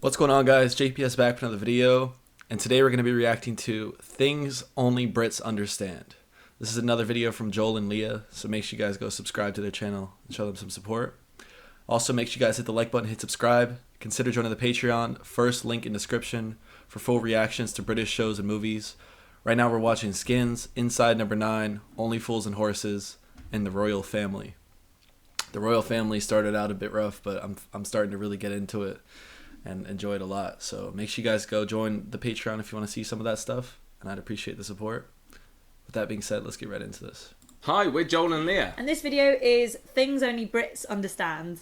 What's going on, guys? JPS back with another video, and today we're going to be reacting to Things Only Brits Understand. This is another video from Joel and Leah, so make sure you guys go subscribe to their channel and show them some support. Also, make sure you guys hit the like button, hit subscribe. Consider joining the Patreon, first link in description, for full reactions to British shows and movies. Right now we're watching Skins, Inside Number 9, Only Fools and Horses, and The Royal Family. The Royal Family started out a bit rough, but I'm starting to really get into it and enjoy it a lot. So make sure you guys go join the Patreon if you want to see some of that stuff, and I'd appreciate the support. With that being said, let's get right into this. Hi, we're Joel and Leah. And this video is Things Only Brits Understand.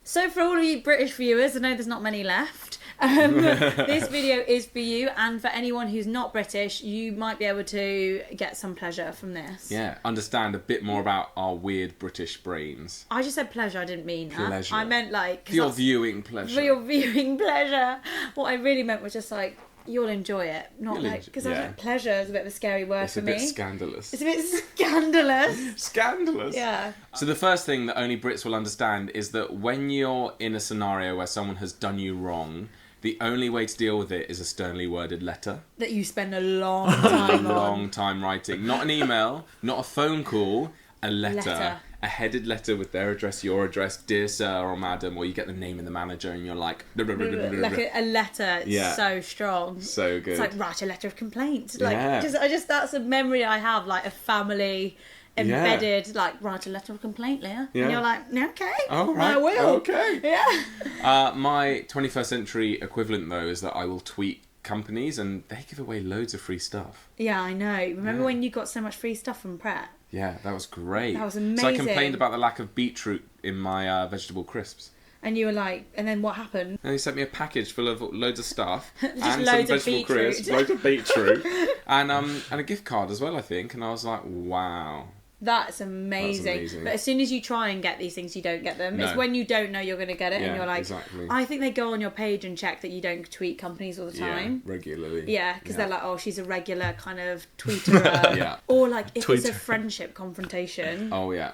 So for all of you British viewers, I know there's not many left, this video is for you, and for anyone who's not British, you might be able to get some pleasure from this. Yeah, understand a bit more about our weird British brains. I just said pleasure, I didn't mean that. Pleasure. I meant like... For your viewing pleasure. For your viewing pleasure. What I really meant was just like, you'll enjoy it. Not You'll like... Because yeah. I think pleasure is a bit of a scary word It's for me. It's a bit scandalous. It's a bit scandalous. Scandalous? Yeah. So the first thing that only Brits will understand is that when you're in a scenario where someone has done you wrong, the only way to deal with it is a sternly worded letter. That you spend a long time on. Long time writing. Not an email, not a phone call, a letter. A headed letter with their address, your address, dear sir or madam, or you get the name of the manager and you're like... Like a letter, it's Yeah. so strong. So good. It's like, write a letter of complaint. Like, Yeah. just that's a memory I have, like a family embedded, like, write a letter of complaint, Leah. Yeah. And you're like, okay, All right. I will. Okay. Yeah. My 21st century equivalent, though, is that I will tweet companies and they give away loads of free stuff. Yeah, I know. Remember Yeah. when you got so much free stuff from Pret? Yeah, that was great. That was So I amazing. complained about the lack of beetroot in my vegetable crisps. And you were like, and then what happened? And he sent me a package full of loads of stuff Just and loads some of vegetable beetroot. crisps, loads of beetroot, and a gift card as well, I think. And I was like, wow. That's amazing. But as soon as you try and get these things, you don't get them. No. It's when you don't know you're going to get it, Yeah, and you're like, exactly. I think they go on your page and check that you don't tweet companies all the time. Yeah, regularly. Yeah, because they're like, oh, she's a regular kind of tweeter. Yeah. Or like, if it's a Tweeter. friendship confrontation, Oh, yeah.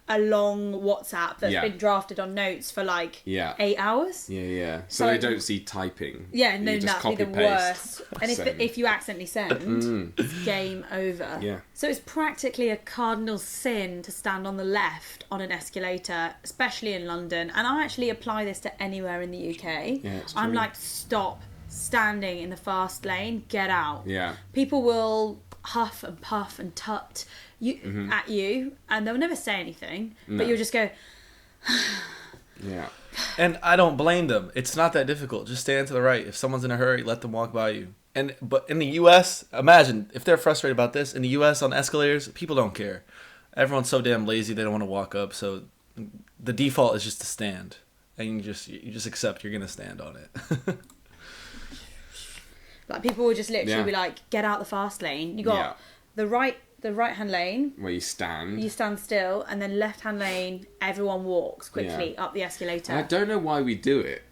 a long WhatsApp that's Yeah. been drafted on notes for like Yeah. 8 hours. Yeah, yeah. So So- they don't see typing. Yeah, no, You just that'd be the copy-paste. worst. And Same. if you accidentally send, it's game over. Yeah. So it's practically a cardinal sin to stand on the left on an escalator, especially in London. And I actually apply this to anywhere in the UK. Yeah, it's I'm true. like, stop standing in the fast lane, get out. Yeah. People will huff and puff and tut at you, and they'll never say anything, No. but you'll just go, Yeah. And I don't blame them. It's not that difficult. Just stand to the right. If someone's in a hurry, let them walk by you. But in the U.S., imagine if they're frustrated about this. In the U.S. on escalators, people don't care. Everyone's so damn lazy they don't want to walk up. So the default is just to stand, and you just accept you're gonna stand on it. like, people will just literally Yeah. be like, get out the fast lane. You got Yeah. the right hand lane, Where you stand. you stand still, and then left hand lane, everyone walks quickly up the escalator. I don't know why we do it.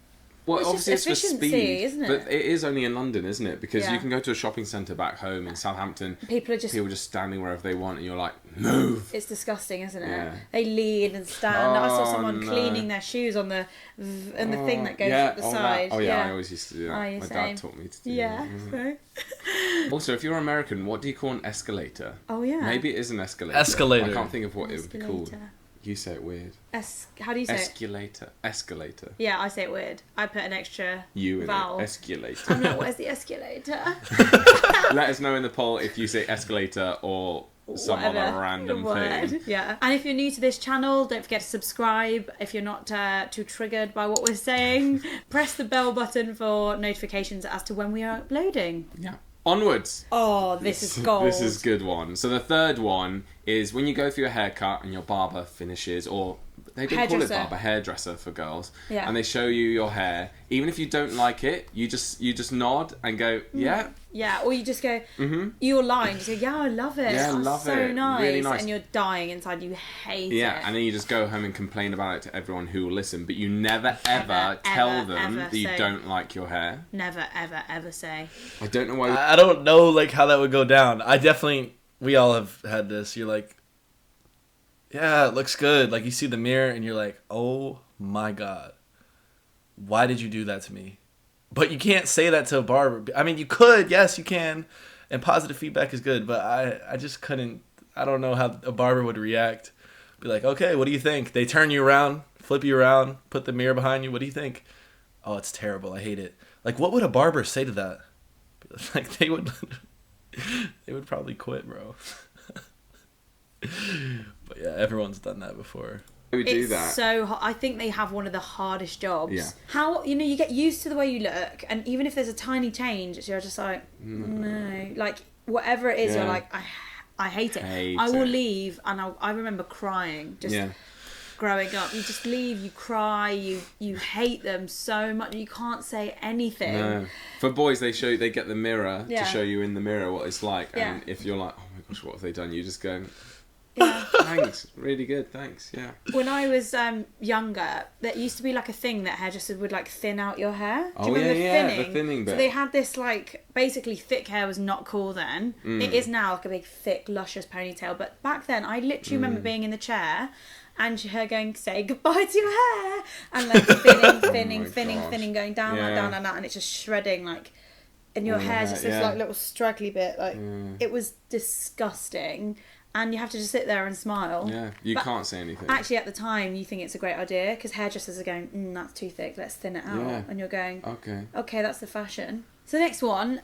Well, It's obviously just it's for efficiency, speed, isn't it? but it is only in London, isn't it? Because Yeah. you can go to a shopping centre back home in Southampton. People are just standing wherever they want, and you're like, move. It's disgusting, isn't it? Yeah. They lean and stand. I saw Oh, someone no. cleaning their shoes on the thing that goes yeah, up the oh, side. That. Oh yeah, I always used to do that. Oh, yeah, My same. dad taught me to do Yeah. that. Also, if you're American, what do you call an escalator? Oh yeah. Maybe it is an escalator. Escalator. I can't think of what it would be called. Escalator. You say it weird. How do you say it? Escalator. Escalator. Yeah, I say it weird. I put an extra You in vowel. it. Escalator. I'm like, where's the escalator? Let us know in the poll if you say escalator or some Whatever other random word. thing. Yeah. And if you're new to this channel, don't forget to subscribe. If you're not too triggered by what we're saying, press the bell button for notifications as to when we are uploading. Yeah. Onwards. Oh, this is gold. This is a good one. So the third one is when you go for your haircut and your barber finishes, or they don't call it Hairdresser. barber, hairdresser for girls, Yeah. and they show you your hair. Even if you don't like it, you just nod and go, yeah, Yeah, or you just go, you're lying, just go, yeah, I love it. Yeah, Oh, love so it. nice. Really nice. And you're dying inside, you hate yeah, it. and then you just go home and complain about it to everyone who will listen. But you never ever tell ever, them ever that you say- don't like your hair. Never, ever, ever say. I don't know why. I don't know like how that would go down. We all have had this. You're like, yeah, it looks good. Like you see the mirror and you're like, oh my god, why did you do that to me? But you can't say that to a barber. I mean, you could, yes, you can, and positive feedback is good, but I just couldn't. I don't know how a barber would react. Be like, okay, what do you think? They turn you around, flip you around, put the mirror behind you. What do you think? Oh, it's terrible. I hate it. Like, what would a barber say to that? Like, they would probably quit, bro. But yeah, everyone's done that before. We do that. So I think they have one of the hardest jobs. Yeah. How, you get used to the way you look, and even if there's a tiny change, you're just like, no. Like, whatever it is, you're like, I hate it. I will leave, and I remember crying just growing up. You just leave, you cry, you hate them so much, you can't say anything. No. For boys, they get the mirror to show you in the mirror what it's like, and if you're like, oh my gosh, what have they done? You just go, thanks, really good, thanks, yeah. When I was younger, there used to be like a thing that hairdressers would like thin out your hair. Do you remember the thinning bit. So they had this like, basically thick hair was not cool then. It is now like a big thick luscious ponytail, but back then I literally remember being in the chair and her going, say goodbye to your hair, and like thinning, going down, and it's just shredding like, and your hair's just this like little straggly bit, like it was disgusting. And you have to just sit there and smile. Yeah, you can't say anything. Actually, at the time, you think it's a great idea because hairdressers are going, that's too thick, let's thin it out. Yeah. And you're going, okay, that's the fashion. So next one,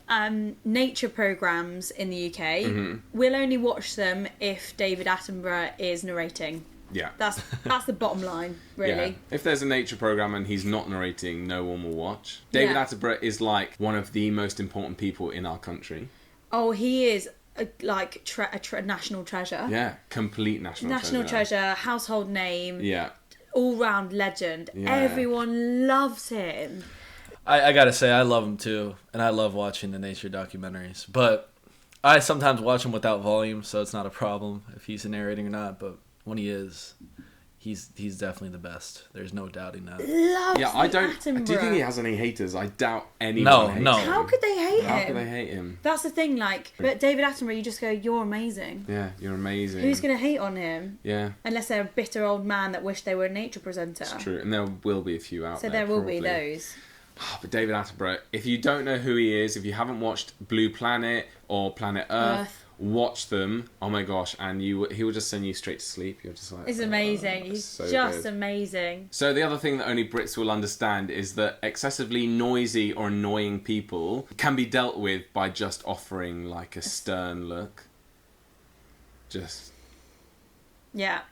nature programmes in the UK. We'll only watch them if David Attenborough is narrating. Yeah. That's the bottom line, really. Yeah. If there's a nature programme and he's not narrating, no one will watch. David Attenborough is like one of the most important people in our country. Oh, he is. A national treasure. Yeah, complete national treasure, household name. Yeah. All-round legend. Yeah. Everyone loves him. I gotta say, I love him too, and I love watching the nature documentaries. But I sometimes watch them without volume, so it's not a problem if he's narrating or not. But when he is, he's definitely the best. There's no doubting that. Attenborough. Do you think he has any haters? I doubt anyone hates him. How could they hate him? How could they hate him? That's the thing, like, but David Attenborough, you just go, you're amazing. Yeah, you're amazing. Who's going to hate on him? Yeah. Unless they're a bitter old man that wish they were a nature presenter. It's true, and there will be a few out there. So there will be those. But David Attenborough, if you don't know who he is, if you haven't watched Blue Planet or Planet Earth. Watch them, oh my gosh, and he will just send you straight to sleep. You're just like, it's amazing. He's so just good. Amazing. So the other thing that only Brits will understand is that excessively noisy or annoying people can be dealt with by just offering like a stern look. Just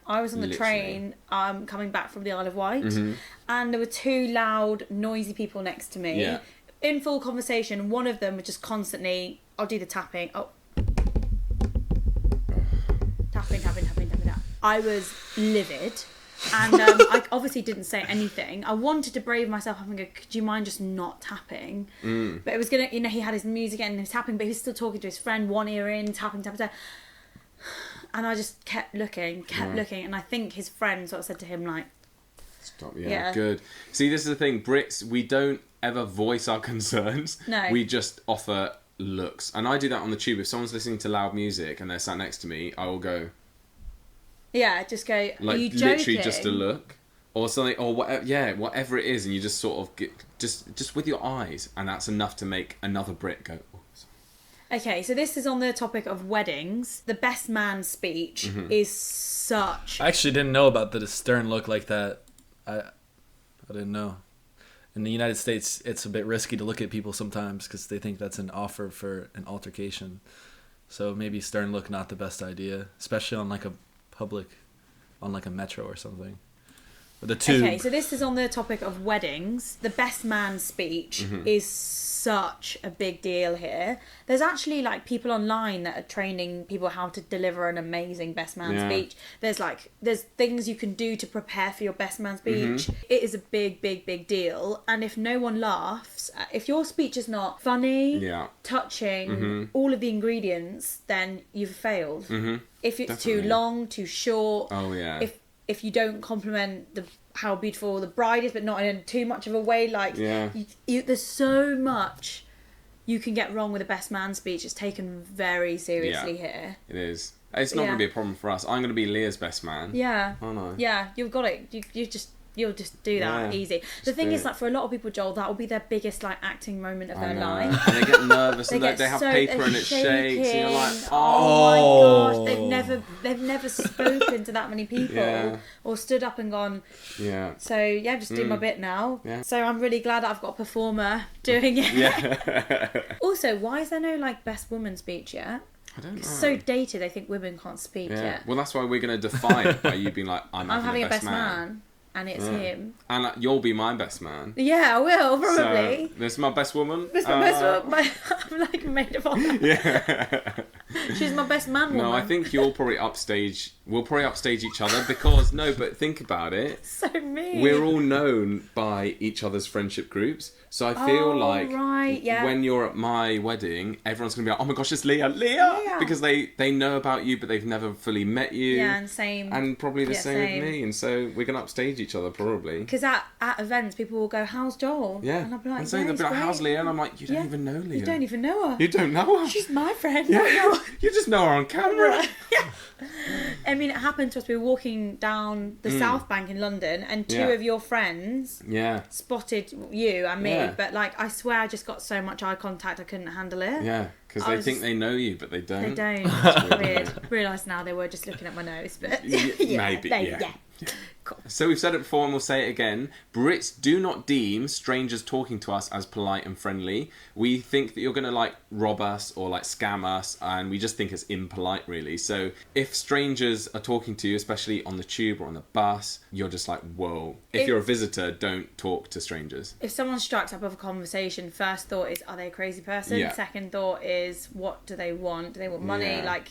I was on the train coming back from the Isle of Wight, and there were two loud noisy people next to me in full conversation. One of them was just constantly, I'll do the tapping, tapping. I was livid, and I obviously didn't say anything. I wanted to brave myself up and go, could you mind just not tapping? But it was gonna, he had his music and he was tapping, but he was still talking to his friend, one ear in, tapping. And I just kept looking, and I think his friend sort of said to him like, stop. Good. See, this is the thing, Brits, we don't ever voice our concerns. No. We just offer looks, and I do that on the tube. If someone's listening to loud music and they're sat next to me, I will go, just go, like, are you joking? Literally just a look or something, or whatever it is, and you just sort of get just with your eyes, and that's enough to make another Brit go, oh, sorry. Okay, so this is on the topic of weddings. The best man speech is such... I actually didn't know about the stern look like that. I didn't know. In the United States, it's a bit risky to look at people sometimes because they think that's an offer for an altercation. So maybe stern look, not the best idea, especially on like a public, on like a metro or something. Or the tube. Okay, so this is on the topic of weddings. The best man speech is such a big deal here. There's actually like people online that are training people how to deliver an amazing best man speech. There's things you can do to prepare for your best man speech. It is a big deal, and if no one laughs, if your speech is not funny, touching, all of the ingredients, then you've failed. If it's too long, too short, if you don't compliment how beautiful the bride is, but not in too much of a way, like there's so much you can get wrong with a best man speech. It's taken very seriously here. It is. It's not going to be a problem for us. I'm going to be Leah's best man. Yeah. Oh no. Yeah, you've got it. You just you'll just do that easy. The thing is, like, for a lot of people, Joel, that will be their biggest, like, acting moment of their life. And they get nervous and they have paper and it shakes and you're like, oh my gosh, they've never spoken to that many people or stood up and gone. Yeah. So yeah, just do my bit now. Yeah. So I'm really glad that I've got a performer doing it. Yeah. Also, why is there no, like, best woman speech yet? I don't know. It's so dated, I think women can't speak yet. Well, that's why we're going to define it by you being like, I'm having a best man. And it's him. And you'll be my best man. Yeah, I will, probably. So, this is my best woman. This is my best woman. I'm like made of honor. Yeah. She's my best man woman. No, I think you'll probably upstage. We'll probably upstage each other because, no, but think about it. So mean. We're all known by each other's friendship groups. So I feel like when you're at my wedding, everyone's going to be like, oh my gosh, it's Leah. Because they know about you, but they've never fully met you. Yeah, and same. And probably the same with me. And so we're going to upstage each other, probably. Because at events, people will go, how's Joel? Yeah. And I'll be like, and so they'll be like, how's Leah? And I'm like, you don't even know Leah. You don't even know her. You don't know her. She's my friend. Yeah. You just know her on camera. Yeah. I mean, it happened to us. We were walking down the South Bank in London, and two of your friends spotted you and me. But, like, I swear I just got so much eye contact I couldn't handle it. Yeah, because they think they know you, but they don't. They don't. It's weird. Realise now they were just looking at my nose, but maybe. Cool. So we've said it before and we'll say it again. Brits do not deem strangers talking to us as polite and friendly. We think that you're going to, like, rob us or, like, scam us, and we just think it's impolite, really. So if strangers are talking to you, especially on the tube or on the bus, you're just like, whoa. If you're a visitor, don't talk to strangers. If someone strikes up with a conversation, first thought is, are they a crazy person? Yeah. Second thought is, what do they want? Do they want money? Yeah. Like,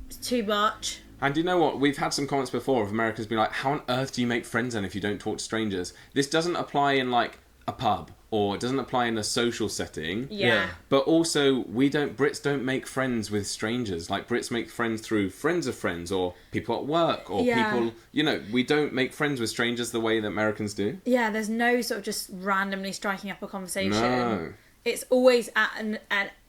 it's too much. And you know what? We've had some comments before of Americans being like, how on earth do you make friends then if you don't talk to strangers? This doesn't apply in, like, a pub, or it doesn't apply in a social setting. Yeah. But also, Brits don't make friends with strangers. Like, Brits make friends through friends of friends, or people at work, or people, we don't make friends with strangers the way that Americans do. Yeah, there's no sort of just randomly striking up a conversation. No. It's always at an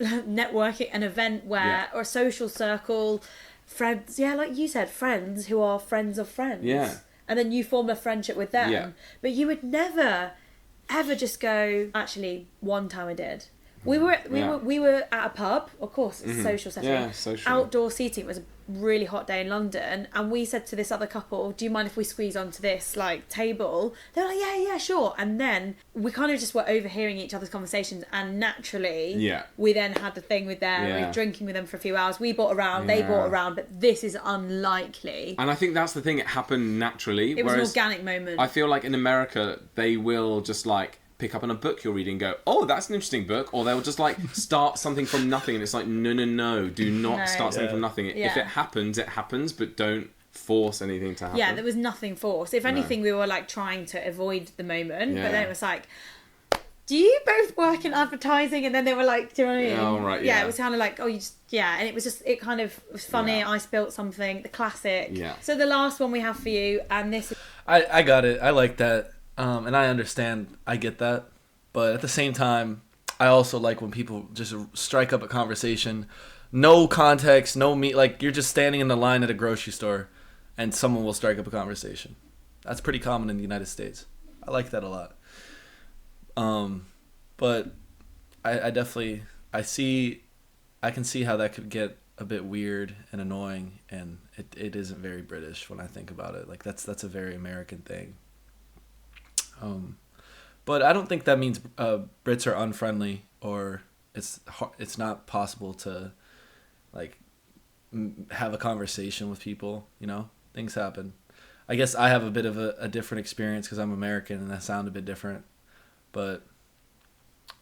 networking, an event where, or a social circle, friends, like you said, friends who are friends of friends. Yeah. And then you form a friendship with them. Yeah. But you would never, ever just go, actually, one time I did. We were at a pub, of course, it's a social setting. Yeah, social. Outdoor seating. It was a really hot day in London, and we said to this other couple, do you mind if we squeeze onto this, like, table? They're like, yeah, sure. And then we kind of just were overhearing each other's conversations, and naturally we then had the thing with them. We were drinking with them for a few hours. We bought around, they bought around, but this is unlikely. And I think that's the thing, it happened naturally. It was an organic moment. I feel like in America they will just, like, pick up on a book you're reading and go, oh, that's an interesting book, or they'll just, like, start something from nothing, and it's like, no, do not start something from nothing. If it happens, but don't force anything to happen. Yeah, there was nothing forced. If anything, we were, like, trying to avoid the moment, but then it was like, do you both work in advertising? And then they were like, do you know what I mean? Oh, right, it was kind of like, oh, you just, and it was just, it kind of was funny. I spilt something, the classic. Yeah. So the last one we have for you, and this is... I got it. I like that. And I understand, I get that, but at the same time, I also like when people just strike up a conversation, no context, no like you're just standing in the line at a grocery store, and someone will strike up a conversation. That's pretty common in the United States. I like that a lot. But I definitely, I can see how that could get a bit weird and annoying, and it isn't very British when I think about it. Like that's a very American thing. But I don't think that means Brits are unfriendly, or it's not possible to, like, have a conversation with people. Things happen. I guess I have a bit of a different experience because I'm American and I sound a bit different, but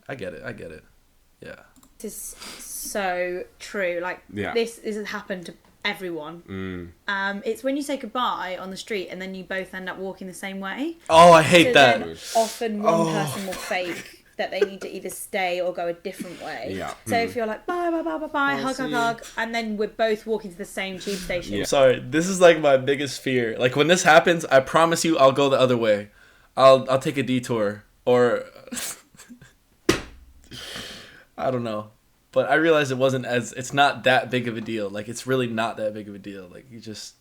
I get it. Yeah. This is so true. Like, this has happened to everyone. It's when you say goodbye on the street and then you both end up walking the same way. Oh, I hate that. Then often one person will fake that they need to either stay or go a different way. Yeah. So if you're like, bye, hug, and then we're both walking to the same tube station. Yeah. Sorry, this is like my biggest fear. Like when this happens, I promise you I'll go the other way. I'll take a detour, or I don't know. But I realized it's not that big of a deal. Like, it's really not that big of a deal. Like, you just,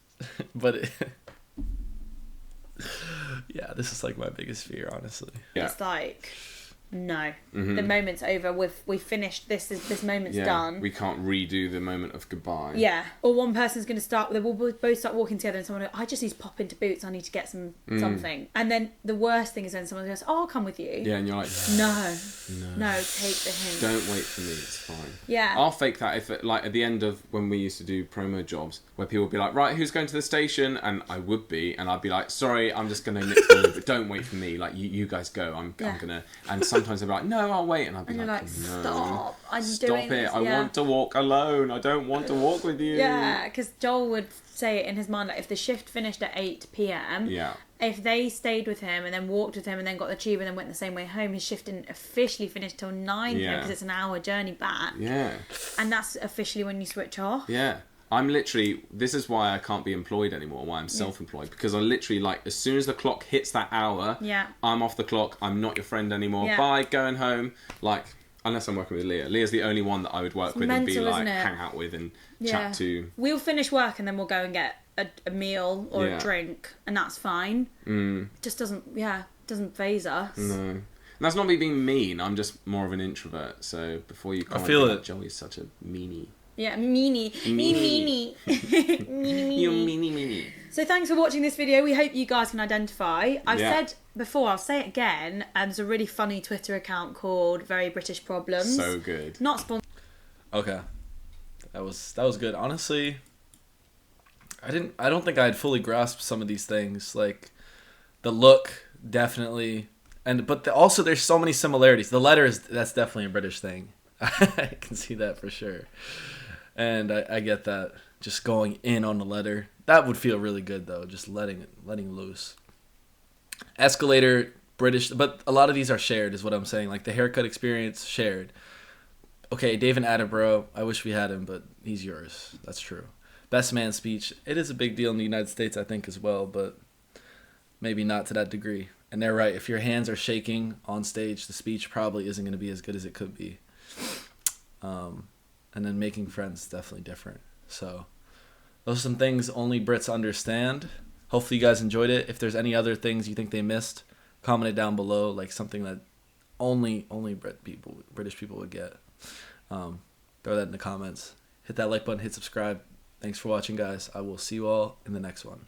Yeah, this is like my biggest fear, honestly. Yeah. It's like, no, the moment's over. We've finished. This moment's done. We can't redo the moment of goodbye. Yeah, or one person's going to start. They will both start walking together, and someone goes, I just need to pop into Boots. I need to get something. And then the worst thing is when someone goes, "Oh, I'll come with you." Yeah, and you're like, no, take the hint. Don't wait for me. It's fine. Yeah, I'll fake that if like at the end of when we used to do promo jobs, where people would be like, right, who's going to the station? And I would be, and I'd be like, sorry, I'm just going to nip to you, but don't wait for me. Like you guys go. I'm gonna. And sometimes they'd be like, no, I'll wait, and I'd be like, no, stop! Stop it! I want to walk alone. I don't want to walk with you. Yeah, because Joel would say it in his mind, like if the shift finished at 8 p.m. Yeah. If they stayed with him and then walked with him and then got the tube and then went the same way home, his shift didn't officially finish till 9 p.m. because it's an hour journey back. Yeah. And that's officially when you switch off. Yeah. I'm literally, this is why I can't be employed anymore, why I'm self-employed, because I literally, like, as soon as the clock hits that hour, I'm off the clock, I'm not your friend anymore, bye, going home, like, unless I'm working with Leah. Leah's the only one that I would work with and be like, hang out with and chat to. We'll finish work and then we'll go and get a meal or a drink, and that's fine. It just doesn't faze us. No. And that's not me being mean, I'm just more of an introvert, so before you comment, I feel it. Joey's such a meanie. Yeah, meanie. Meanie. You're meanie. So thanks for watching this video. We hope you guys can identify. I've said before, I'll say it again, and there's a really funny Twitter account called Very British Problems. So good. Not sponsored. Okay. That was good. Honestly, I don't think I had fully grasped some of these things. Like the look, definitely. But also there's so many similarities. The letter that's definitely a British thing. I can see that for sure. And I get that. Just going in on the letter. That would feel really good though, just letting loose. Escalator, British, but a lot of these are shared is what I'm saying. Like the haircut experience, shared. Okay, David Attenborough, I wish we had him, but he's yours. That's true. Best man speech, it is a big deal in the United States, I think, as well, but maybe not to that degree. And they're right, if your hands are shaking on stage, the speech probably isn't going to be as good as it could be. And then making friends is definitely different. So those are some things only Brits understand. Hopefully you guys enjoyed it. If there's any other things you think they missed, comment it down below, like something that only British people would get. Throw that in the comments. Hit that like button, hit subscribe. Thanks for watching, guys. I will see you all in the next one.